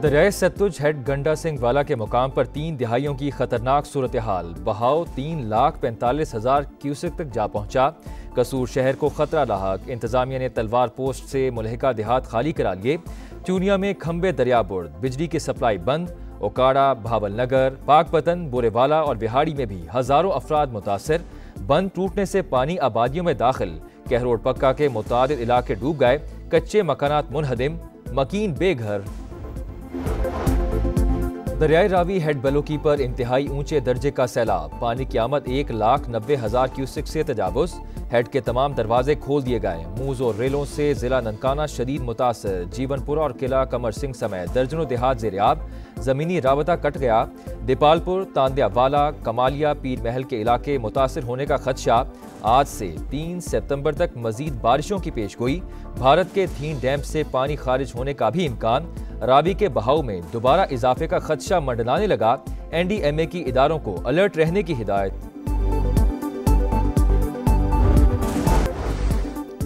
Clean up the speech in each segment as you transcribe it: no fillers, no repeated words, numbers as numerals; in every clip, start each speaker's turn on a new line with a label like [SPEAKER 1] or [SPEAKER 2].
[SPEAKER 1] दरियाए Sutlej head गंडा सिंह वाला के मुकाम पर 3 दिहाइयों की खतरनाक सूरत हाल। बहाव 3,45,000 क्यूसेक तक जा पहुंचा। कसूर शहर को खतरा लाहक। इंतजामिया ने तलवार पोस्ट से मुलहिका देहात खाली करा लिए। चूनिया में खंबे दरिया बुर्द, बिजली की सप्लाई बंद। ओकाड़ा, भावल नगर, पाकपतन, बोरेवाला और बिहाड़ी में भी हजारों अफराद मुतासर। बंद टूटने से पानी आबादियों में दाखिल। कहरोड पक्का के मुतादिद इलाके डूब गए। कच्चे मकानात मुनहदिम, मकीन बेघर। दरियाई रावी हेड बलोकी पर इंतहाई ऊंचे दर्जे का सैलाब। पानी की आमद 1,90,000 क्यूसेक से तजावुज। हेड के तमाम दरवाजे खोल दिए गए। मूज और रेलों से जिला ननकाना शदीद मुतासर। जीवनपुरा और किला कमर सिंह समेत दर्जनों देहात ज़ेर-ए-आब। ज़मीनी राबता कट गया। दीपालपुर, तांदियावाला, कमालिया, पीर महल के इलाके मुतासर होने का खदशा। आज से 3 सितंबर तक मजीद बारिशों की पेशगोई। भारत के थीन डैम से पानी खारिज होने का भी इम्कान। रावी के बहाव में दोबारा इजाफे का खदशा मंडलाने लगा। NDMA की इदारों को अलर्ट रहने की हिदायत।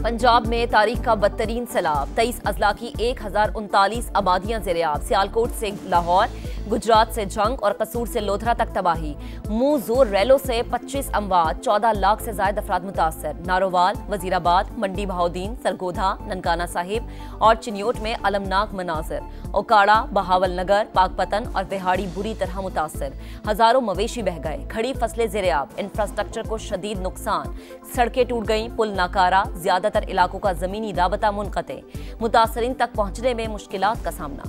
[SPEAKER 2] पंजाब में तारीख का बदतरीन सैलाब। 23 अजला की 1039 आबादियां ज़ेर-ए-आब। सियालकोट से लाहौर, गुजरात से जंग और कसूर से लोधरा तक तबाही। मुंह जोर रैलों से 25 अमवात, 14 लाख से ज्यादा अफराद मुतासर। नारोवाल, वजीराबाद, मंडी बहाउद्दीन, सरगोधा, ननकाना साहिब और चिन्योट में अलमनाक मनाजर। ओकाड़ा, बहावल नगर, पाकपतन और बिहाड़ी बुरी तरह मुतासर। हजारों मवेशी बह गए। खड़ी फसलें ज़ेर-ए-आब। इंफ्रास्ट्रक्चर को शदीद नुकसान। सड़कें टूट गईं, पुल नाकारा। ज्यादातर इलाकों का जमीनी राबता मुनक़ते। मुतासरीन तक पहुंचने में मुश्किलात का सामना।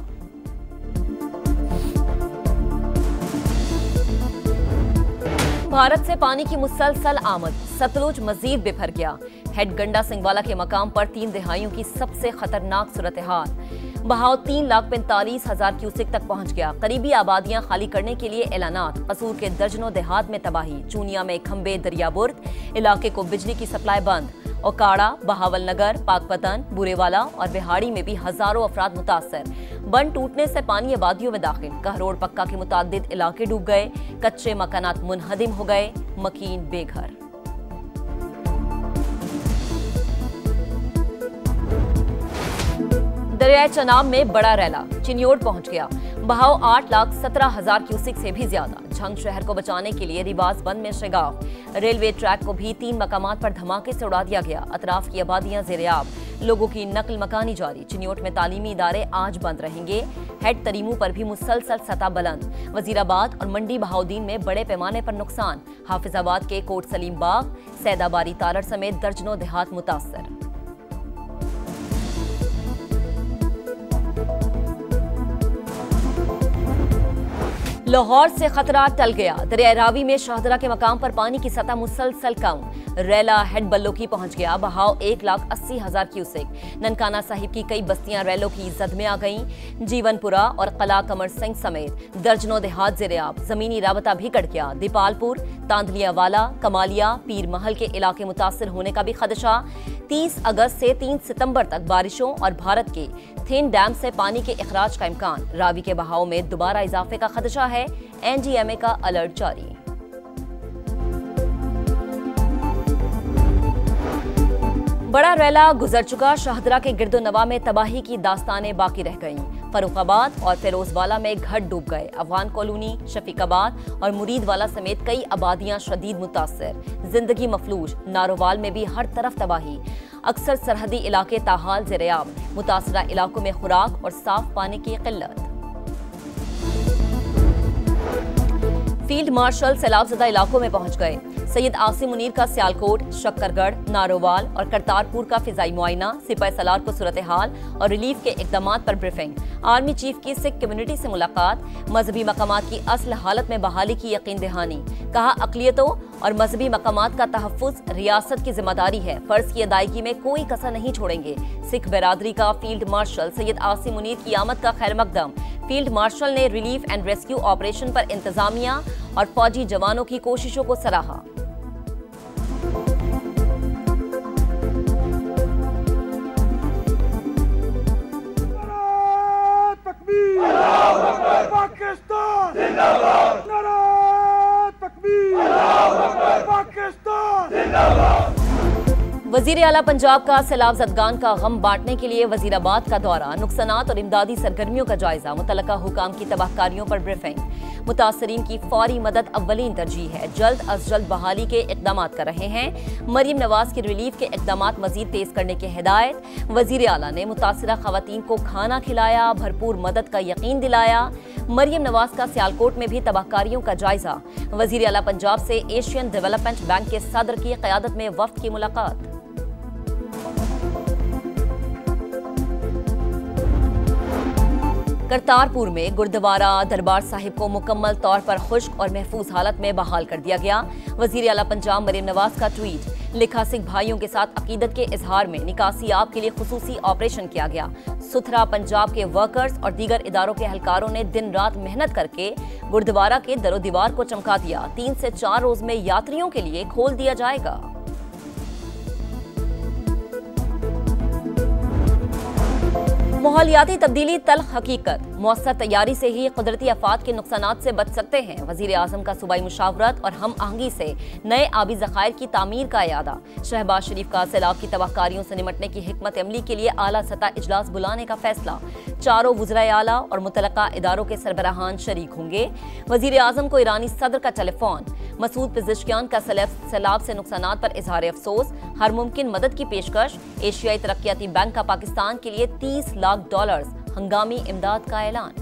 [SPEAKER 2] भारत से पानी की मुसलसल आमद। सतलुज मजीद बिफर गया। हेड गंडा सिंह वाला के मकाम पर 3 दिहाइयों की सबसे खतरनाक सूरत हाल। बहाव 3,45,000 क्यूसेक तक पहुंच गया। करीबी आबादियां खाली करने के लिए ऐलानात। कसूर के दर्जनों देहात में तबाही। चूनिया में खंबे दरिया बुर्द, इलाके को बिजली की सप्लाई बंद। ओकाड़ा, बहावल नगर, पाकपतन, बुरेवाला और बिहाड़ी में भी हजारों अफराद मुतासर। बंद टूटने से पानी आबादियों में दाखिल। कहरोड पक्का के मुतादिद इलाके डूब गए। कच्चे मकानात मुनहदिम हो गए, मकीन बेघर। दरियाए चनाब में बड़ा रैला। चिन्योट पहुंच गया। बहाव 8,17,000 क्यूसेक से भी ज्यादा। झंग शहर को बचाने के लिए रिवाज बंद में शिगाफ। रेलवे ट्रैक को भी 3 मकामात पर धमाके से उड़ा दिया गया। अतराफ की आबादियां ज़ेर-ए-आब। लोगों की नकल मकानी जारी। चिन्योट में तालीमी इदारे आज बंद रहेंगे। हेड तरीमू पर भी मुसलसल सतह बुलंद। वजीराबाद और मंडी बहाउद्दीन में बड़े पैमाने पर नुकसान। हाफिजाबाद के कोट सलीम बाग, सैदाबारी तारड़ समेत दर्जनों देहात मुतासर। लाहौर से खतरा टल गया। दरिया रावी में शाहदरा के मकाम पर पानी की सतह मुसलसल कम। रैला हेड बल्लोकी पहुंच गया। बहाव 1,80,000 क्यूसेक। ननकाना साहिब की कई बस्तियां रैलों की जद में आ गईं। जीवनपुरा और किला कमर सिंह समेत दर्जनों देहात ज़ेर-ए-आब। जमीनी राबता भी कट गया। दीपालपुर, तांदलियावाला, कमालिया, पीर महल के इलाके मुतासर होने का भी खदशा। 30 अगस्त से 3 सितंबर तक बारिशों और भारत के थीन डैम से पानी के इखराज का इम्कान। रावी के बहाव में दोबारा इजाफे का खदशा है। NDMA का अलर्ट जारी। बड़ा रैला गुजर चुका। शाहदरा के गिरदोनवा में तबाही की दास्तानें बाकी रह गईं। फरुखाबाद और फिरोजवाला में घर डूब गए। अफगान कॉलोनी, शफीकाबाद और मुरीदवाला समेत कई आबादियां शदीद मुतासर। जिंदगी मफलूज। नारोवाल में भी हर तरफ तबाही। अक्सर सरहदी इलाके ताहाल ज़ेर-ए-आब। मुतासरा इलाकों में खुराक और साफ पानी की किल्लत। फील्ड मार्शल सैलाबज़दा इलाकों में पहुंच गए। सैयद आसिम मुनीर का सियालकोट, शक्करगढ़, नारोवाल और करतारपुर का फिजाई मुआयना। सिपाही सलार को सूरत हाल और रिलीफ के इकदाम पर ब्रीफिंग। आर्मी चीफ की सिख कम्युनिटी से मुलाकात। मजहबी मकामात की असल हालत में बहाली की यकीन दहानी। कहा, अक़लियतों और मजहबी मकामात का तहफ़्फ़ुज़ रियासत की जिम्मेदारी है। फर्ज की अदायगी में कोई कसर नहीं छोड़ेंगे। सिख बरादरी का फील्ड मार्शल सैयद आसिम मुनीर की आमद का खैर मकदम। फील्ड मार्शल ने रिलीफ एंड रेस्क्यू ऑपरेशन पर इंतजामिया और फौजी जवानों की कोशिशों को सराहा।
[SPEAKER 3] पाकिस्तान जिंदाबाद। नारा तकबीर। पाकिस्तान जिंदाबाद।
[SPEAKER 2] वजीर आला पंजाब का सैलाब ज़दगान का गम बांटने के लिए वजीराबाद का दौरा, नुकसानात और इमदादी सरगर्मियों का जायजा, मुतल्लका हुकाम की तबाहकारियों पर ब्रीफिंग। मुतासरीन की फौरी मदद अव्वलीन तरजीह है, जल्द अज जल्द बहाली के इकदाम कर रहे हैं। मरीम नवाज के रिलीफ के इकदाम मजीद तेज करने की हिदायत। वजीर आला ने मुतासरा खवातीन को खाना खिलाया, भरपूर मदद का यकीन दिलाया। मरीम नवाज का सियालकोट में भी तबाहकारियों का जायजा। वजीर आला पंजाब से एशियन डेवलपमेंट बैंक के सदर की क़यादत में वफ्द की मुलाकात। करतारपुर में गुरुद्वारा दरबार साहिब को मुकम्मल तौर पर खुश्क और महफूज हालत में बहाल कर दिया गया। वजीर आला पंजाब मरीम नवाज का ट्वीट, लिखा सिख भाइयों के साथ अकीदत के इजहार में निकासी आप के लिए खुसूसी ऑपरेशन किया गया। सुथरा पंजाब के वर्कर्स और दीगर इदारों के एहलकारों ने दिन रात मेहनत करके गुरुद्वारा के दरो दीवार को चमका दिया। 3 से 4 रोज में यात्रियों के लिए खोल दिया जाएगा। माहौलियाती तब्दीली तल्ख हकीकत, मौसर तैयारी से ही कुदरती आफात के नुकसानात से बच सकते हैं। वजीर आजम का सूबाई मुशावरत और हम आहंगी से नए आबी ज़खायर की तामीर का इरादा। शहबाज शरीफ का सैलाब की तबाहकारियों से निमटने की हिकमत अमली के लिए आला सतह इजलास बुलाने का फैसला। चारों वज़राए आला और मुतल्लका इदारों के सरबराहान शरीक होंगे। वजीर आजम को ईरानी सदर का टेलीफोन। मसूद पिज़िश्कियान का सैलाब से नुकसानात पर इजहार अफसोस, हर मुमकिन मदद की पेशकश। एशियाई तरक्याती बैंक का पाकिस्तान के लिए $30 लाख हंगामी इमदाद का ऐलान।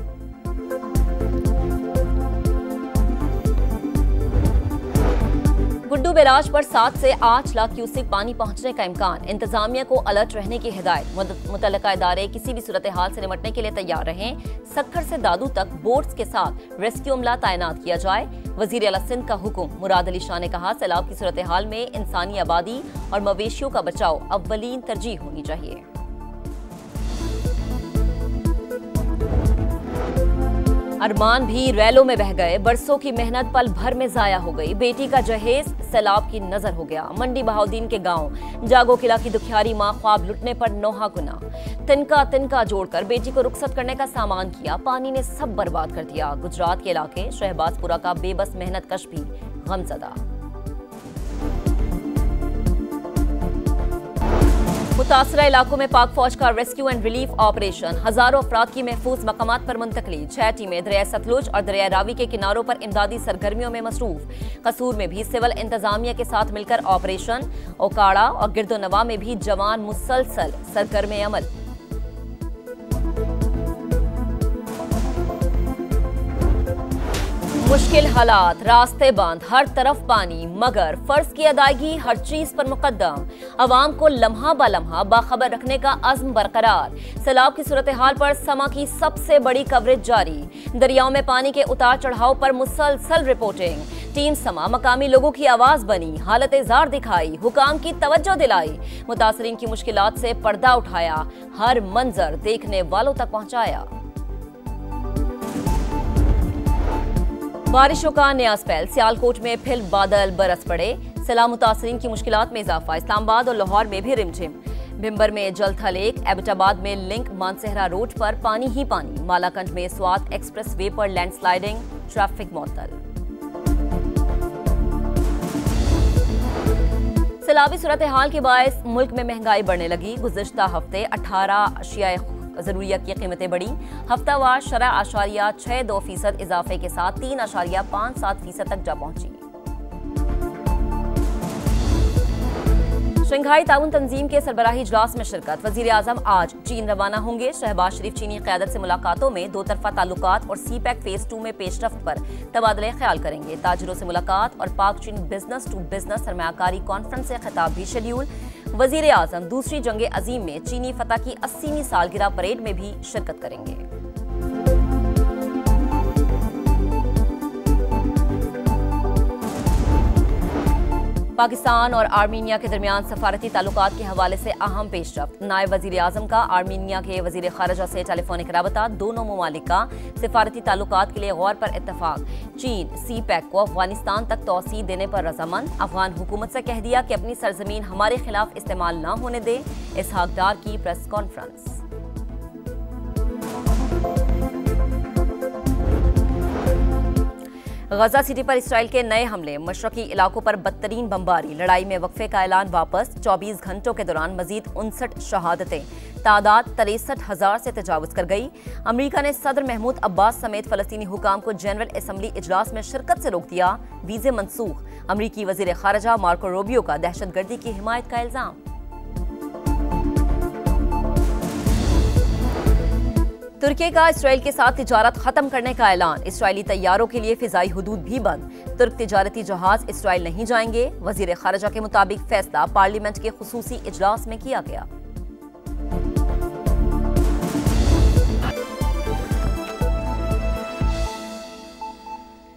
[SPEAKER 2] गुड्डू बैराज पर 7 से 8 लाख क्यूसेक पानी पहुंचने का इम्कान। इंतजामिया को अलर्ट रहने की हिदायत। मुतल्लका इदारे किसी भी सूरत हाल से निपटने के लिए तैयार रहें। सक्खर से दादू तक बोट्स के साथ रेस्क्यू अमला तैनात किया जाए। वजीर आला सिंध का हुक्म। मुराद अली शाह ने कहा, सैलाब की सूरत हाल में इंसानी आबादी और मवेशियों का बचाव अव्वलीन तरजीह होनी चाहिए। अरमान भी रैलों में बह गए, बरसों की मेहनत पल भर में जाया हो गई। बेटी का जहेज सैलाब की नजर हो गया। मंडी बहाउद्दीन के गांव जागो किला की दुखियारी मां ख्वाब लुटने पर नौहा गुना। तिनका तिनका जोड़कर बेटी को रुखसत करने का सामान किया, पानी ने सब बर्बाद कर दिया। गुजरात के इलाके शहबाजपुरा का बेबस मेहनत कश भी गमज़दा। मुतासरा इलाकों में पाक फौज का रेस्क्यू एंड रिलीफ ऑपरेशन। हजारों अफराद की महफूज मकामात पर मुंतकली। 6 टीमें दरिया सतलुज और दरिया रावी के किनारों पर इमदादी सरगर्मियों में मसरूफ। कसूर में भी सिविल इंतजामिया के साथ मिलकर ऑपरेशन। ओकाड़ा और गिरदोनवा में भी जवान मुसलसल सरगर्म अमल। मुश्किल हालात, रास्ते बंद, हर तरफ पानी, मगर फर्ज की अदायगी हर चीज पर मुकद्दम। अवाम को लम्हा ब लम्हा बाखबर रखने का अज़्म बरकरार। सैलाब की सूरत हाल पर समा की सबसे बड़ी कवरेज जारी। दरियाओं में पानी के उतार चढ़ाव पर मुसलसल रिपोर्टिंग। टीम समा मकामी लोगों की आवाज बनी, हालत जार दिखाई, हुकाम की तवज्जो दिलाई, मुतासरीन की मुश्किलात से पर्दा उठाया, हर मंजर देखने वालों तक पहुंचाया। बारिशों का नया स्पेल। सियालकोट में फिर बादल बरस पड़े। सैलाब मुतासरीन की मुश्किलात में इजाफा। इस्लामाबाद और लाहौर में भी रिमझिम। भिम्बर में जलथा लेक, एबटाबाद में लिंक मानसेहरा रोड पर पानी ही पानी। मालाकंज में स्वात एक्सप्रेस वे पर लैंडस्लाइडिंग, ट्रैफिक मुअत्तल। सैलाबी सूरत हाल के बायस मुल्क में महंगाई बढ़ने लगी। गुज़िश्ता हफ्ते 18 अशिया ज़रूरियत की कीमतें बढ़ी। हफ्तावार शरह 8.62% इजाफे के साथ 3.57% तक जा पहुंची। शंघाई ताउन तंजीम के सरबराही इजलास में शिरकत। वजीर आजम आज चीन रवाना होंगे। शहबाज शरीफ चीनी क़यादत से मुलाकातों में दो तरफा ताल्लुकात और सीपैक फेज 2 में पेशरफ्त पर तबादले ख्याल करेंगे। ताजिरों से मुलाकात और पाक चीन बिजनेस टू बिजनेस सरमायाकारी कॉन्फ्रेंस से खिताब भी शेड्यूल। वजीर आजम दूसरी जंग अजीम में चीनी फतह की 80वीं सालगिरह परेड में भी शिरकत करेंगे। पाकिस्तान और आर्मीनिया के दरमियान सफारती ताल्लुकात के हवाले से अहम पेशरफ्त। नायब वजीर आजम का आर्मीनिया के वजीर खारजा से टेलीफोनिक राबता। दोनों ममालिक का सफारती ताल्लुकात के लिए गौर पर इत्तफाक। चीन सीपैक को अफगानिस्तान तक तोसी देने पर रजामंद। अफगान हुकूमत से कह दिया कि अपनी सरजमीन हमारे खिलाफ इस्तेमाल न होने दे। इसहाक डार की प्रेस कॉन्फ्रेंस। गजा सिटी पर इसराइल के नए हमले, मशरकी इलाकों पर बदतरीन बमबारी, लड़ाई में वक्फे का ऐलान वापस, 24 घंटों के दौरान मजीद 59 शहादतें, तादाद 63,000 से तजावुज कर गई। अमेरिका ने सदर महमूद अब्बास समेत फलस्तीनी हुकाम को जनरल असम्बली इजलास में शिरकत से रोक दिया, वीजे मनसूख। अमरीकी वजीर खारजा मार्को रूबियो का दहशतगर्दी की हिमायत का इल्जाम। तुर्की का इसराइल के साथ तिजारत खत्म करने का ऐलान, इसराइली तैयारों के लिए फिजाई हुदूद भी बंद, तुर्क तिजारती जहाज इसराइल नहीं जाएंगे। वजीर खारजा के मुताबिक फैसला पार्लियामेंट के खुसूसी इजलास में किया गया।